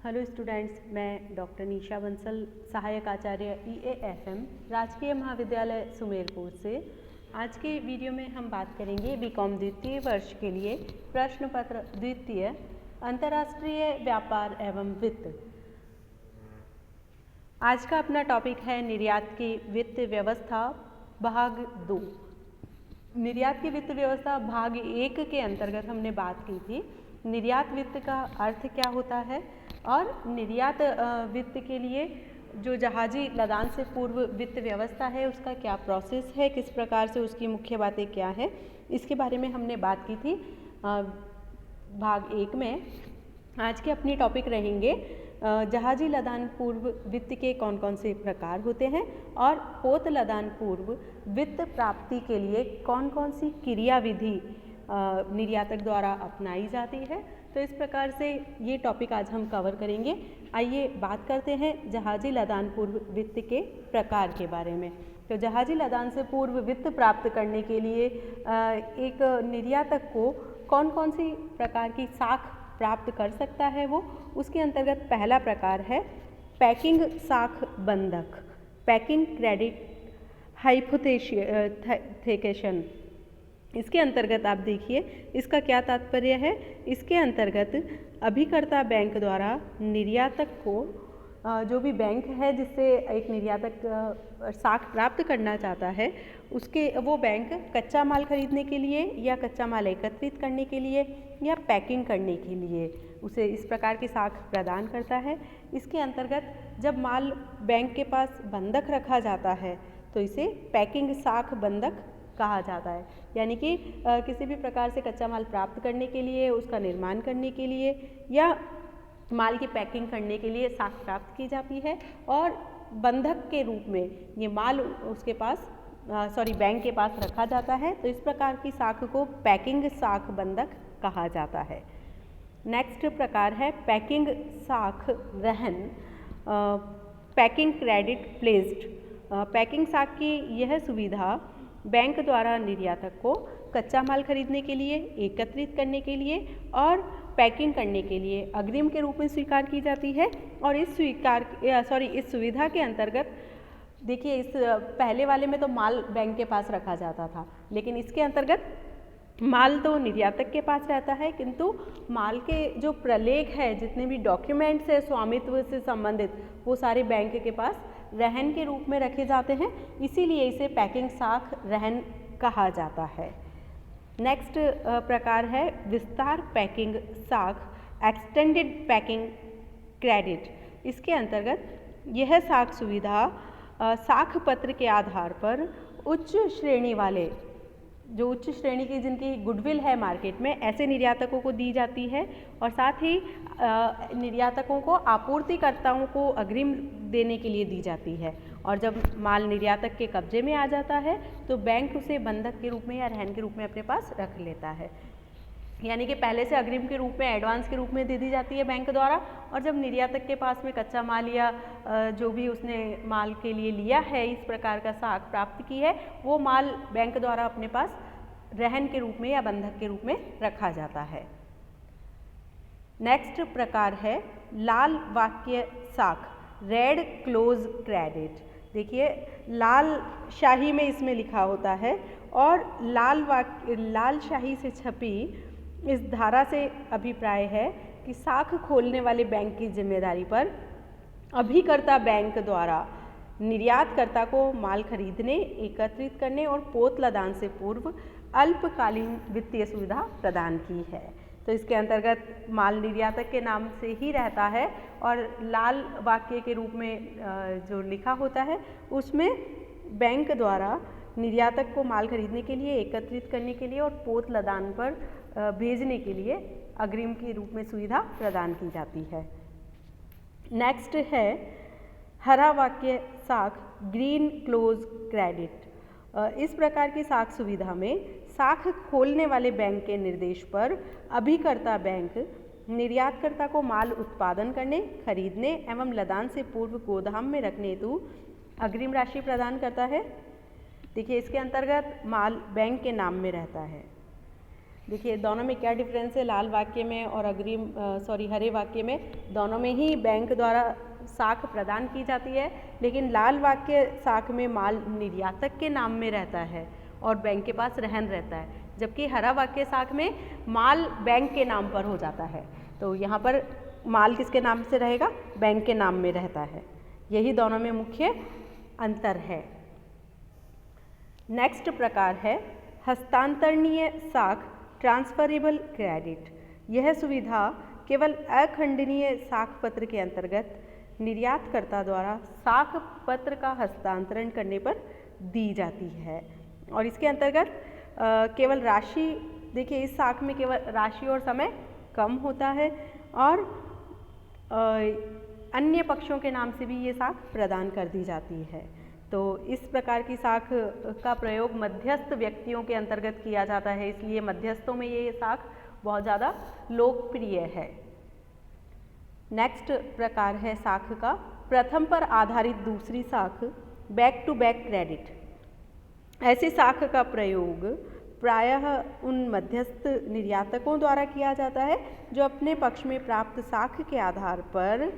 Hello students, मैं doctor निशा बंसल, सहायक आचार्य EAFM राजकीय महाविद्यालय सुमेरपुर से। आज के वीडियो में हम बात करेंगे बीकॉम द्वितीय वर्ष के लिए प्रश्न पत्र द्वितीय अंतर्राष्ट्रीय व्यापार एवं वित्त। आज का अपना टॉपिक है निर्यात की वित्त व्यवस्था भाग 2। निर्यात की वित्त व्यवस्था भाग 1 के अंतर्गत हमने बात की थी निर्यात वित्त का अर्थ क्या होता है और निर्यात वित्त के लिए जो जहाजी लदान से पूर्व वित्त व्यवस्था है उसका क्या प्रोसेस है, किस प्रकार से उसकी मुख्य बातें क्या है, इसके बारे में हमने बात की थी भाग 1 में। आज के अपनी टॉपिक रहेंगे जहाजी लदान पूर्व वित्त के कौन कौन से प्रकार होते हैं और पोत लदान पूर्व वित्त प्राप्ति के लिए कौन कौन सी क्रियाविधि निर्यातक द्वारा अपनाई जाती है। तो इस प्रकार से ये टॉपिक आज हम कवर करेंगे। आइए बात करते हैं जहाजी लदान पूर्व वित्त के प्रकार के बारे में। तो जहाजी लदान से पूर्व वित्त प्राप्त करने के लिए एक निर्यातक को कौन कौन सी प्रकार की साख प्राप्त कर सकता है वो उसके अंतर्गत पहला प्रकार है पैकिंग साख बंधक, पैकिंग क्रेडिट हाइपोथेकेशन। इसके अंतर्गत आप देखिए इसका क्या तात्पर्य है। इसके अंतर्गत अभिकर्ता बैंक द्वारा निर्यातक को जो भी बैंक है जिससे एक निर्यातक साख प्राप्त करना चाहता है उसके वो बैंक कच्चा माल खरीदने के लिए या कच्चा माल एकत्रित करने के लिए या पैकिंग करने के लिए उसे इस प्रकार की साख प्रदान करता है। इसके अंतर्गत जब माल बैंक के पास बंधक रखा जाता है तो इसे पैकिंग साख बंधक कहा जाता है। यानी कि किसी भी प्रकार से कच्चा माल प्राप्त करने के लिए, उसका निर्माण करने के लिए या माल की पैकिंग करने के लिए साख प्राप्त की जाती है और बंधक के रूप में ये माल उसके पास बैंक के पास रखा जाता है। तो इस प्रकार की साख को पैकिंग साख बंधक कहा जाता है। नेक्स्ट प्रकार है पैकिंग साख रहन, पैकिंग क्रेडिट प्लेस्ड। पैकिंग साख की यह सुविधा बैंक द्वारा निर्यातक को कच्चा माल खरीदने के लिए, एकत्रित करने के लिए और पैकिंग करने के लिए अग्रिम के रूप में स्वीकार की जाती है। और इस सुविधा के अंतर्गत देखिए इस पहले वाले में तो माल बैंक के पास रखा जाता था, लेकिन इसके अंतर्गत माल तो निर्यातक के पास रहता है किंतु माल के जो प्रलेख है, जितने भी डॉक्यूमेंट्स है स्वामित्व से संबंधित, वो सारे बैंक के पास रहन के रूप में रखे जाते हैं, इसीलिए इसे पैकिंग साख रहन कहा जाता है। नेक्स्ट प्रकार है विस्तार पैकिंग साख, एक्सटेंडेड पैकिंग क्रेडिट। इसके अंतर्गत यह साख सुविधा साख पत्र के आधार पर उच्च श्रेणी वाले, जो उच्च श्रेणी की जिनकी गुडविल है मार्केट में, ऐसे निर्यातकों को दी जाती है और साथ ही निर्यातकों को आपूर्तिकर्ताओं को अग्रिम देने के लिए दी जाती है। और जब माल निर्यातक के कब्जे में आ जाता है तो बैंक उसे बंधक के रूप में या रहन के रूप में अपने पास रख लेता है। यानी कि पहले से अग्रिम के रूप में, एडवांस के रूप में दे दी जाती है बैंक द्वारा, और जब निर्यातक के पास में कच्चा माल या जो भी उसने माल के लिए लिया है, इस प्रकार का साख प्राप्त की है, वो माल बैंक द्वारा अपने पास रहन के रूप में या बंधक के रूप में रखा जाता है। नेक्स्ट प्रकार है लाल वाक्य साख, रेड क्लोज क्रेडिट। देखिए लाल शाही में इसमें लिखा होता है और लाल शाही से छपी इस धारा से अभिप्राय है कि साख खोलने वाले बैंक की जिम्मेदारी पर अभिकर्ता बैंक द्वारा निर्यातकर्ता को माल खरीदने, एकत्रित करने और पोत लदान से पूर्व अल्पकालीन वित्तीय सुविधा प्रदान की है। तो इसके अंतर्गत माल निर्यातक के नाम से ही रहता है और लाल वाक्य के रूप में जो लिखा होता है उसमें बैंक द्वारा निर्यातक को माल खरीदने के लिए, एकत्रित करने के लिए और पोत लदान पर भेजने के लिए अग्रिम के रूप में सुविधा प्रदान की जाती है। नेक्स्ट है हरा वाक्य साख, ग्रीन क्लोज क्रेडिट। इस प्रकार की साख सुविधा में साख खोलने वाले बैंक के निर्देश पर अभिकर्ता बैंक निर्यातकर्ता को माल उत्पादन करने, खरीदने एवं लदान से पूर्व गोदाम में रखने हेतु अग्रिम राशि प्रदान करता है। देखिए इसके अंतर्गत माल बैंक के नाम में रहता है। देखिए दोनों में क्या डिफरेंस है, लाल वाक्य में और हरे वाक्य में दोनों में ही बैंक द्वारा साख प्रदान की जाती है, लेकिन लाल वाक्य साख में माल निर्यातक के नाम में रहता है और बैंक के पास रहन रहता है, जबकि हरा वाक्य साख में माल बैंक के नाम पर हो जाता है। तो यहाँ पर माल किसके नाम से रहेगा, बैंक के नाम में रहता है। यही दोनों में मुख्य अंतर है। नेक्स्ट प्रकार है हस्तांतरणीय साख, ट्रांसफरेबल क्रेडिट। यह सुविधा केवल अखंडनीय साख पत्र के अंतर्गत निर्यातकर्ता द्वारा साख पत्र का हस्तांतरण करने पर दी जाती है और इसके अंतर्गत केवल राशि, देखिए इस साख में केवल राशि और समय कम होता है और अन्य पक्षों के नाम से भी ये साख प्रदान कर दी जाती है। तो इस प्रकार की साख का प्रयोग मध्यस्थ व्यक्तियों के अंतर्गत किया जाता है, इसलिए मध्यस्थों में ये साख बहुत ज़्यादा लोकप्रिय है। नेक्स्ट प्रकार है साख का प्रथम पर आधारित दूसरी साख, बैक टू बैक क्रेडिट। ऐसी साख का प्रयोग प्रायः उन मध्यस्थ निर्यातकों द्वारा किया जाता है जो अपने पक्ष में प्राप्त साख के आधार पर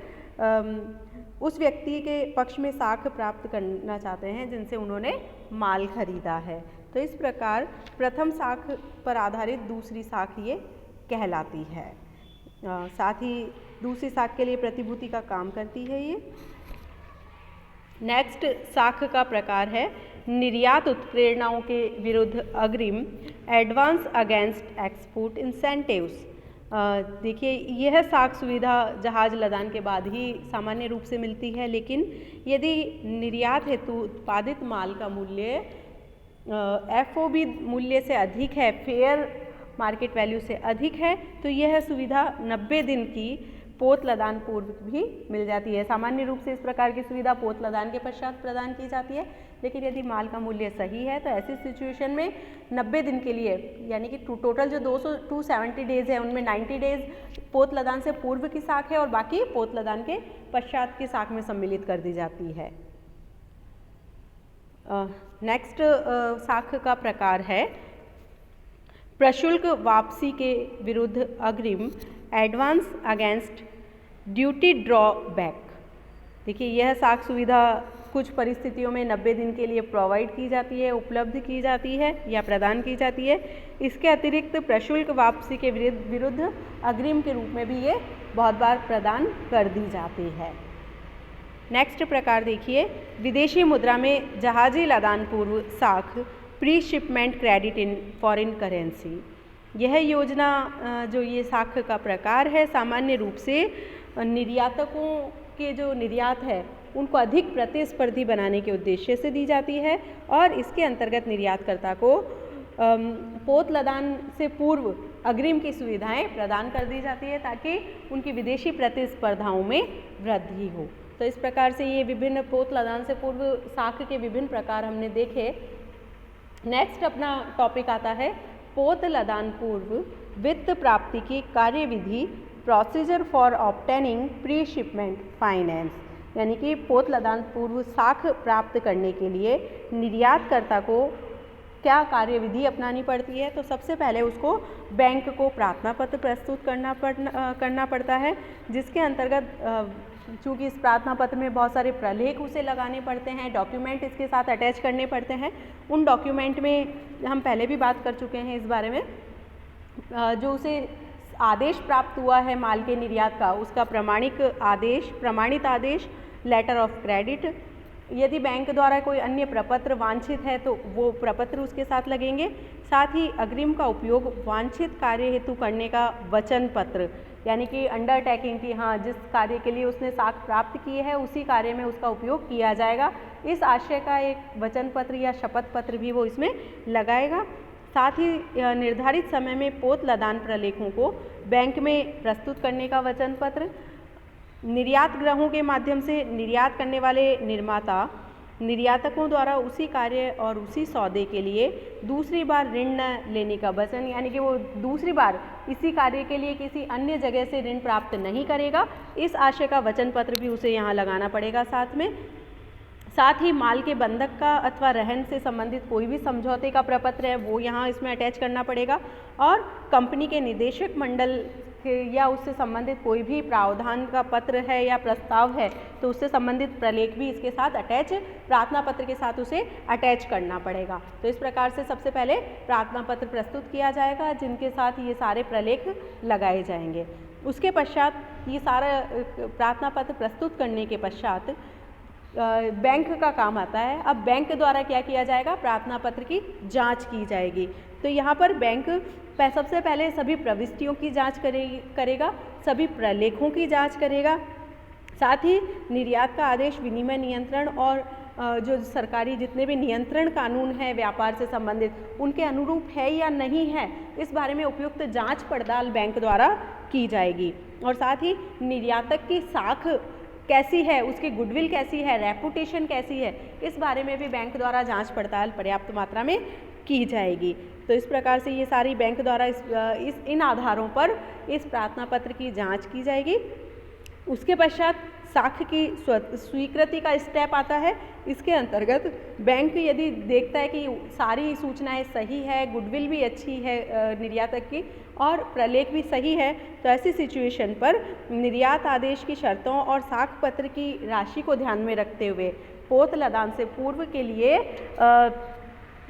उस व्यक्ति के पक्ष में साख प्राप्त करना चाहते हैं जिनसे उन्होंने माल खरीदा है। तो इस प्रकार प्रथम साख पर आधारित दूसरी साख ये कहलाती है। साथ ही दूसरी साख के लिए प्रतिभूति का काम करती है ये। नेक्स्ट साख का प्रकार है निर्यात उत्प्रेरणाओं के विरुद्ध अग्रिम, एडवांस अगेंस्ट एक्सपोर्ट इंसेंटिव्स। देखिए यह साख सुविधा जहाज लदान के बाद ही सामान्य रूप से मिलती है, लेकिन यदि निर्यात हेतु उत्पादित माल का मूल्य FOB मूल्य से अधिक है, फेयर मार्केट वैल्यू से अधिक है, तो यह सुविधा 90 दिन की पोत लदान पूर्व भी मिल जाती है। सामान्य रूप से इस प्रकार की सुविधा पोत लदान के पश्चात प्रदान की जाती है, लेकिन यदि माल का मूल्य सही है तो ऐसी सिचुएशन में 90 दिन के लिए, यानी कि टोटल जो 270 डेज है उनमें 90 डेज पोत लदान से पूर्व की साख है और बाकी पोत लदान के पश्चात की साख में सम्मिलित कर दी जाती है। नेक्स्ट साख का प्रकार है प्रशुल्क वापसी के विरुद्ध अग्रिम, एडवांस अगेंस्ट ड्यूटी ड्रॉबैक। देखिए यह साख सुविधा कुछ परिस्थितियों में 90 दिन के लिए प्रोवाइड की जाती है, उपलब्ध की जाती है या प्रदान की जाती है। इसके अतिरिक्त प्रशुल्क वापसी के विरुद्ध अग्रिम के रूप में भी ये बहुत बार प्रदान कर दी जाती है। नेक्स्ट प्रकार देखिए विदेशी मुद्रा में जहाजी लदान पूर्व साख, pre shipment credit in foreign currency. यह योजना जो ये साख का प्रकार है सामान्य रूप से निर्यातकों के जो निर्यात है उनको अधिक प्रतिस्पर्धी बनाने के उद्देश्य से दी जाती है और इसके अंतर्गत निर्यातकर्ता को पोत लदान से पूर्व अग्रिम की सुविधाएं प्रदान कर दी जाती है ताकि उनकी विदेशी प्रतिस्पर्धाओं में वृद्धि हो। तो इस प्रकार से ये विभिन्न पोत लदान से पूर्व साख के विभिन्न प्रकार हमने देखे। नेक्स्ट अपना टॉपिक आता है पोत लदान पूर्व वित्त प्राप्ति की कार्यविधि, procedure for obtaining pre shipment finance. यानी कि पोत लदान पूर्व साख प्राप्त करने के लिए निर्यातकर्ता को क्या कार्यविधि अपनानी पड़ती है। तो सबसे पहले उसको बैंक को प्रार्थना पत्र प्रस्तुत करना पड़ता है, जिसके अंतर्गत चूँकि इस प्रार्थना पत्र में बहुत सारे प्रलेख उसे लगाने पड़ते हैं, डॉक्यूमेंट इसके साथ अटैच करने पड़ते हैं। उन डॉक्यूमेंट में हम पहले भी बात कर चुके हैं इस बारे में, जो उसे आदेश प्राप्त हुआ है माल के निर्यात का, उसका प्रमाणित आदेश, लेटर ऑफ क्रेडिट। यदि बैंक द्वारा कोई अन्य प्रपत्र वांछित है तो वो प्रपत्र उसके साथ लगेंगे। साथ ही अग्रिम का उपयोग वांछित कार्य हेतु करने का वचन पत्र, यानी कि अंडरटेकिंग की हाँ जिस कार्य के लिए उसने साख प्राप्त की है उसी कार्य में उसका उपयोग किया जाएगा, इस आशय का एक वचन पत्र या शपथ पत्र भी वो इसमें लगाएगा। साथ ही निर्धारित समय में पोत लदान प्रलेखों को बैंक में प्रस्तुत करने का वचन पत्र, निर्यात गृहों के माध्यम से निर्यात करने वाले निर्माता निर्यातकों द्वारा उसी कार्य और उसी सौदे के लिए दूसरी बार ऋण न लेने का वचन, यानी कि वो दूसरी बार इसी कार्य के लिए किसी अन्य जगह से ऋण प्राप्त नहीं करेगा, इस आशय का वचन पत्र भी उसे यहाँ लगाना पड़ेगा साथ में। साथ ही माल के बंधक का अथवा रहन से संबंधित कोई भी समझौते का प्रपत्र है वो यहाँ इसमें अटैच करना पड़ेगा, और कंपनी के निदेशक मंडल या उससे संबंधित कोई भी प्रावधान का पत्र है या प्रस्ताव है तो उससे संबंधित प्रलेख भी इसके साथ अटैच, प्रार्थना पत्र के साथ उसे अटैच करना पड़ेगा। तो इस प्रकार से सबसे पहले प्रार्थना पत्र प्रस्तुत किया जाएगा जिनके साथ ये सारे प्रलेख लगाए जाएंगे। उसके पश्चात ये सारा प्रार्थना पत्र प्रस्तुत करने के पश्चात बैंक का काम आता है। अब बैंक द्वारा क्या किया जाएगा, प्रार्थना पत्र की जांच की जाएगी। तो यहाँ पर बैंक सबसे पहले सभी प्रविष्टियों की जांच करेगा, सभी प्रलेखों की जांच करेगा, साथ ही निर्यात का आदेश, विनिमय नियंत्रण और जो सरकारी जितने भी नियंत्रण कानून है व्यापार से संबंधित उनके अनुरूप है या नहीं है, इस बारे में उपयुक्त जांच पड़ताल बैंक द्वारा की जाएगी। और साथ ही निर्यातक की साख कैसी है, उसकी गुडविल कैसी है, रेपुटेशन कैसी है, इस बारे में भी बैंक द्वारा जांच पड़ताल पर्याप्त मात्रा में की जाएगी। तो इस प्रकार से ये सारी बैंक द्वारा इन आधारों पर इस प्रार्थना पत्र की जांच की जाएगी। उसके पश्चात साक्ष्य की स्वीकृति का स्टेप आता है। इसके अंतर्गत बैंक यदि देखता है कि सारी सूचनाएं सही है, गुडविल भी अच्छी है निर्यातक की और प्रलेख भी सही है, तो ऐसी सिचुएशन पर निर्यात आदेश की शर्तों और साक्ष्य पत्र की राशि को ध्यान में रखते हुए पोत लदान से पूर्व के लिए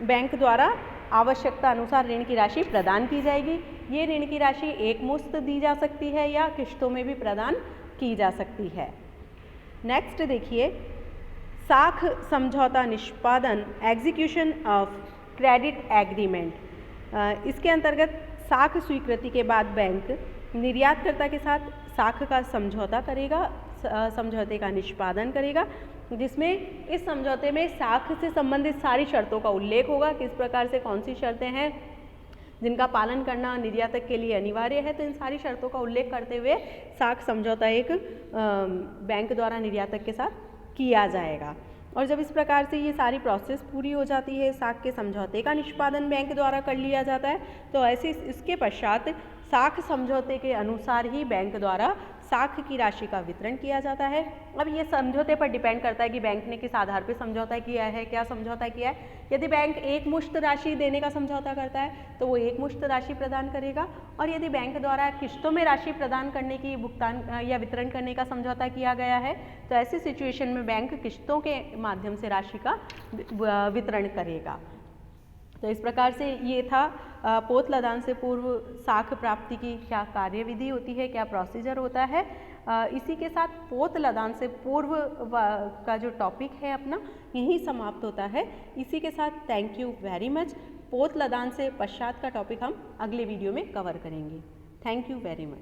बैंक द्वारा आवश्यकता अनुसार ऋण की राशि प्रदान की जाएगी। ये ऋण की राशि एक मुश्त दी जा सकती है या किश्तों में भी प्रदान की जा सकती है। नेक्स्ट देखिए, साख समझौता निष्पादन, एग्जीक्यूशन ऑफ क्रेडिट एग्रीमेंट। इसके अंतर्गत साख स्वीकृति के बाद बैंक निर्यातकर्ता के साथ साख का समझौता करेगा, समझौते का निष्पादन करेगा, जिसमें इस समझौते में साख से संबंधित सारी शर्तों का उल्लेख होगा, किस प्रकार से कौन सी शर्तें हैं जिनका पालन करना निर्यातक के लिए अनिवार्य है। तो इन सारी शर्तों का उल्लेख करते हुए साख समझौता एक बैंक द्वारा निर्यातक के साथ किया जाएगा। और जब इस प्रकार से ये सारी प्रोसेस पूरी हो जाती है, साख के समझौते का निष्पादन बैंक द्वारा कर लिया जाता है, तो ऐसे इसके पश्चात साख समझौते के अनुसार ही बैंक द्वारा साख की राशि का वितरण किया जाता है। अब ये समझौते पर डिपेंड करता है कि बैंक ने किस आधार पर समझौता किया है, क्या समझौता किया है। यदि बैंक एक मुश्त राशि देने का समझौता करता है तो वो एक मुश्त राशि प्रदान करेगा, और यदि बैंक द्वारा किश्तों में राशि प्रदान करने की भुगतान या वितरण करने का समझौता किया गया है, तो ऐसी सिचुएशन में बैंक किश्तों के माध्यम से राशि का वितरण करेगा। तो इस प्रकार से ये था पोत लदान से पूर्व साख प्राप्ति की क्या कार्यविधि होती है, क्या प्रोसीजर होता है। इसी के साथ पोत लदान से पूर्व का जो टॉपिक है अपना यहीं समाप्त होता है। इसी के साथ थैंक यू वेरी मच। पोत लदान से पश्चात का टॉपिक हम अगले वीडियो में कवर करेंगे। Thank you very much.